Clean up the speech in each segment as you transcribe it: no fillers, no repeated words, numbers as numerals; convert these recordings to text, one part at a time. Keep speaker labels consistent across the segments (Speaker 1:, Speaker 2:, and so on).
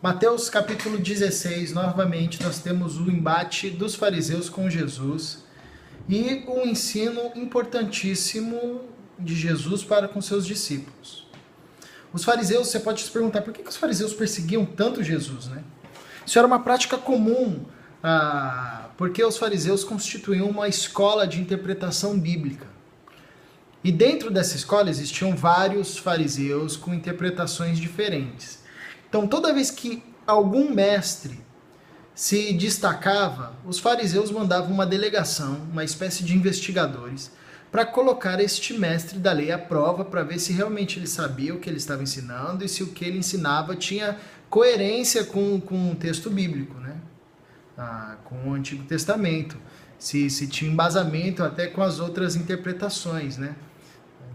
Speaker 1: Mateus capítulo 16, novamente nós temos o embate dos fariseus com Jesus e um ensino importantíssimo de Jesus para com seus discípulos. Os fariseus, você pode se perguntar, por que os fariseus perseguiam tanto Jesus, né? Isso era uma prática comum, porque os fariseus constituíam uma escola de interpretação bíblica. E dentro dessa escola existiam vários fariseus com interpretações diferentes. Então, toda vez que algum mestre se destacava, os fariseus mandavam uma delegação, uma espécie de investigadores, para colocar este mestre da lei à prova, para ver se realmente ele sabia o que ele estava ensinando e se o que ele ensinava tinha coerência com o texto bíblico, né? Com o Antigo Testamento, se tinha embasamento até com as outras interpretações, né?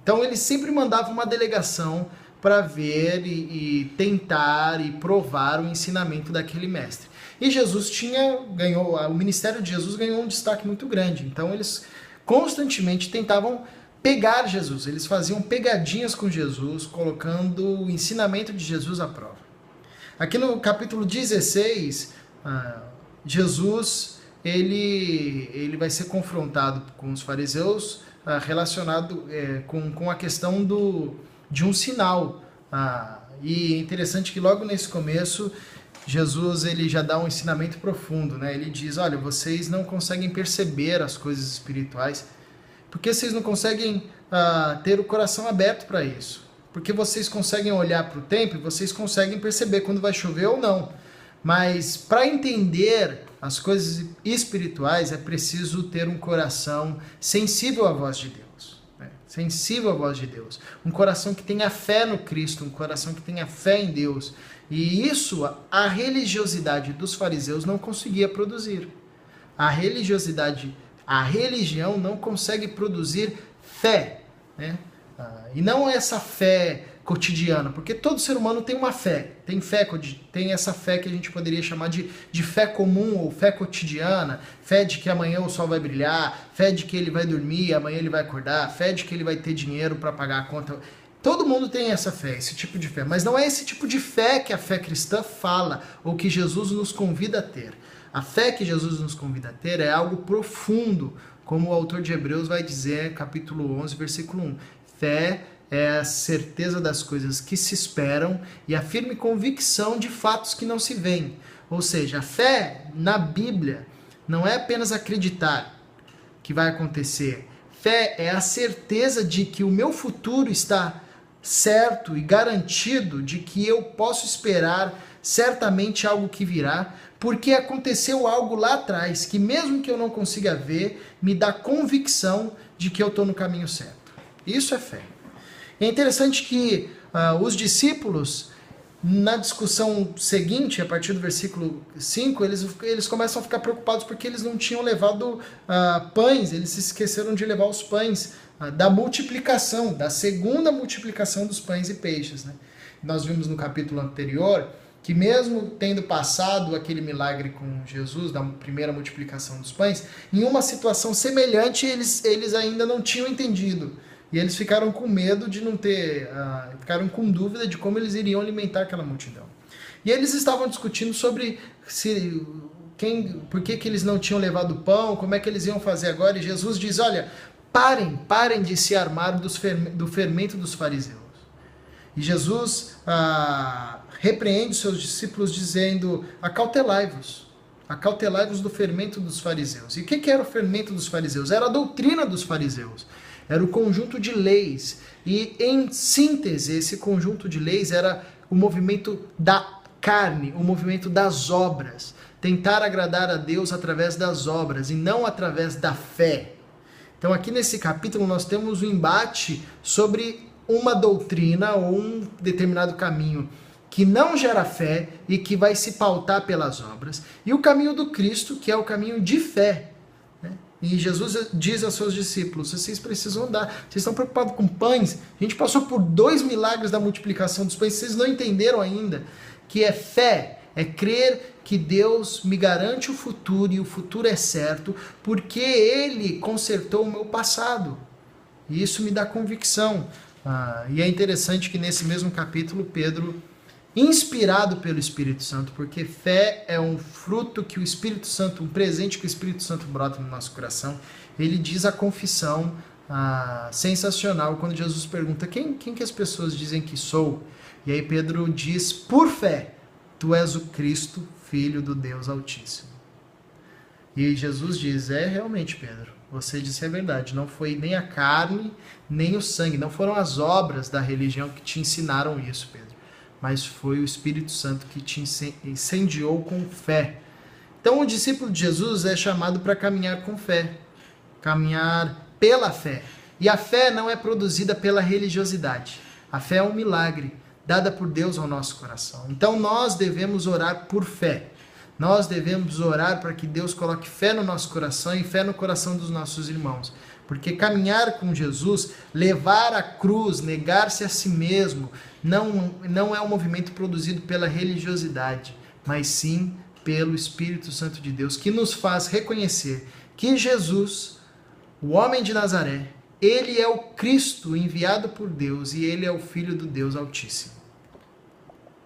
Speaker 1: Então, eles sempre mandavam uma delegação para ver e tentar e provar o ensinamento daquele mestre. E Jesus o ministério de Jesus ganhou um destaque muito grande. Então eles constantemente tentavam pegar Jesus, eles faziam pegadinhas com Jesus, colocando o ensinamento de Jesus à prova. Aqui no capítulo 16, Jesus ele vai ser confrontado com os fariseus relacionado com a questão de um sinal. E é interessante que logo nesse começo, Jesus ele já dá um ensinamento profundo, né? Ele diz, olha, vocês não conseguem perceber as coisas espirituais, porque vocês não conseguem ter o coração aberto para isso. Porque vocês conseguem olhar para o tempo e vocês conseguem perceber quando vai chover ou não. Mas para entender as coisas espirituais é preciso ter um coração sensível à voz de Deus. Sensível à voz de Deus, um coração que tenha fé no Cristo, um coração que tenha fé em Deus. E isso a religiosidade dos fariseus não conseguia produzir. A religião não consegue produzir fé, né? E não essa fé cotidiana, porque todo ser humano tem uma fé, tem essa fé que a gente poderia chamar de fé comum ou fé cotidiana, fé de que amanhã o sol vai brilhar, fé de que ele vai dormir, amanhã ele vai acordar, fé de que ele vai ter dinheiro para pagar a conta. Todo mundo tem essa fé, esse tipo de fé, mas não é esse tipo de fé que a fé cristã fala ou que Jesus nos convida a ter. A fé que Jesus nos convida a ter é algo profundo, como o autor de Hebreus vai dizer, capítulo 11, versículo 1. Fé é a certeza das coisas que se esperam e a firme convicção de fatos que não se veem. Ou seja, a fé na Bíblia não é apenas acreditar que vai acontecer. Fé é a certeza de que o meu futuro está certo e garantido, de que eu posso esperar certamente algo que virá, porque aconteceu algo lá atrás, que mesmo que eu não consiga ver, me dá convicção de que eu estou no caminho certo. Isso é fé. É interessante que os discípulos, na discussão seguinte, a partir do versículo 5, eles começam a ficar preocupados porque eles não tinham levado pães, eles se esqueceram de levar os pães da multiplicação, da segunda multiplicação dos pães e peixes, né? Nós vimos no capítulo anterior que mesmo tendo passado aquele milagre com Jesus, da primeira multiplicação dos pães, em uma situação semelhante eles ainda não tinham entendido. E eles ficaram com medo de não ter, ficaram com dúvida de como eles iriam alimentar aquela multidão. E eles estavam discutindo sobre por que eles não tinham levado pão, como é que eles iam fazer agora. E Jesus diz, olha, parem de se armar do fermento dos fariseus. E Jesus repreende os seus discípulos dizendo, acautelai-vos do fermento dos fariseus. E o que era o fermento dos fariseus? Era a doutrina dos fariseus. Era o conjunto de leis. E, em síntese, esse conjunto de leis era o movimento da carne, o movimento das obras. Tentar agradar a Deus através das obras e não através da fé. Então, aqui nesse capítulo, nós temos um embate sobre uma doutrina ou um determinado caminho que não gera fé e que vai se pautar pelas obras. E o caminho do Cristo, que é o caminho de fé. E Jesus diz aos seus discípulos, vocês precisam andar, vocês estão preocupados com pães? A gente passou por 2 milagres da multiplicação dos pães, vocês não entenderam ainda que é fé, é crer que Deus me garante o futuro e o futuro é certo, porque Ele consertou o meu passado. E isso me dá convicção. E é interessante que nesse mesmo capítulo, Pedro inspirado pelo Espírito Santo, porque fé é um fruto que o Espírito Santo, um presente que o Espírito Santo brota no nosso coração. Ele diz a confissão sensacional quando Jesus pergunta quem que as pessoas dizem que sou? E aí Pedro diz, por fé, tu és o Cristo, Filho do Deus Altíssimo. E Jesus diz, realmente, Pedro, você disse a verdade, não foi nem a carne, nem o sangue, não foram as obras da religião que te ensinaram isso, Pedro, mas foi o Espírito Santo que te incendiou com fé. Então o discípulo de Jesus é chamado para caminhar com fé, caminhar pela fé. E a fé não é produzida pela religiosidade. A fé é um milagre dada por Deus ao nosso coração. Então nós devemos orar por fé. Nós devemos orar para que Deus coloque fé no nosso coração e fé no coração dos nossos irmãos. Porque caminhar com Jesus, levar a cruz, negar-se a si mesmo, não é um movimento produzido pela religiosidade, mas sim pelo Espírito Santo de Deus, que nos faz reconhecer que Jesus, o homem de Nazaré, ele é o Cristo enviado por Deus e ele é o Filho do Deus Altíssimo.